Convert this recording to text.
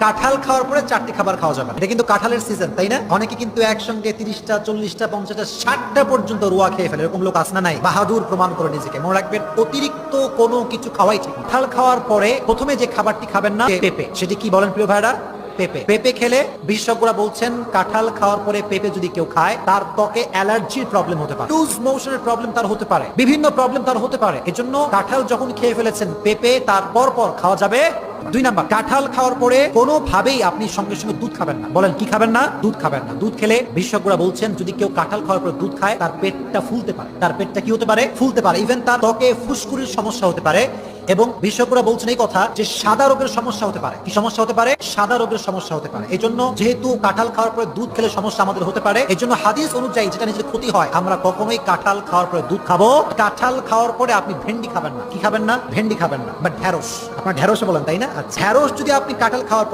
কাঁঠাল খাওয়ার পরে 4টি খাবার খাওয়া যাবে না। এটা কিন্তু কাঁঠালের সিজন, তাই না? অনেকে কিন্তু একসঙ্গে 30টা 40টা 50টা 60টা পর্যন্ত রুয়া খেয়ে ফেলে। এরকম লোক আছে না নাই? বাহাদুর প্রমাণ করে নিজেকে। মনে রাখবেন, অতিরিক্ত কোনো কিছু খাওয়াই ঠিক না। কাঁঠাল খাওয়ার পরে প্রথমে যে খাবারটি খাবেন না, পেঁপে। সেটি কি বলেন প্রিয় ভাইরা? পেঁপে। পেঁপে খেলে বিশেষজ্ঞরা বলছেন কাঁঠাল খাওয়ার পরে পেঁপে যদি কেউ খায়, তার ত্বকে অ্যালার্জির প্রবলেম হতে পারে, লুজ মোশনের প্রবলেম তার হতে পারে, বিভিন্ন প্রবলেম তার হতে পারে। এজন্য কাঁঠাল যখন খেয়ে ফেলেছেন, পেঁপে তার পর খাওয়া যাবে। 2 নাম্বার, কাঁঠাল খাওয়ার পরে কোনোভাবেই আপনি সঙ্গে সঙ্গে দুধ খাবেন না। বলেন কি খাবেন না? দুধ খাবেন না। দুধ খেলে বিশেষজ্ঞরা বলছেন যদি কেউ কাঁঠাল খাওয়ার পরে দুধ খায়, তার পেটটা ফুলতে পারে। তার পেটটা কি হতে পারে? ফুলতে পারে। ইভেন তার ত্বকে ফুসকুড়ির সমস্যা হতে পারে। এবং বিশেষজ্ঞরা বলছেন এই কথা যে সাদা রোগের সমস্যা হতে পারে। কি সমস্যা হতে পারে? সাদা রোগের সমস্যা হতে পারে। এই জন্য যেহেতু কাঁঠাল খাওয়ার পরে দুধ খেলে সমস্যা আমাদের হতে পারে, এই জন্য হাদিস অনুযায়ী যেটা নিজের ক্ষতি হয়, আমরা কখনোই কাঁঠাল খাওয়ার পরে দুধ খাবো। কাঁঠাল খাওয়ার পরে আপনি ভেন্ডি খাবেন না। কি খাবেন না? ভেন্ডি খাবেন না, বাট ঢেঁড়স। আপনার ঢেঁড়স বলেন, তাই না? ঢেঁড়স যদি আপনি কাঁঠাল খাওয়ার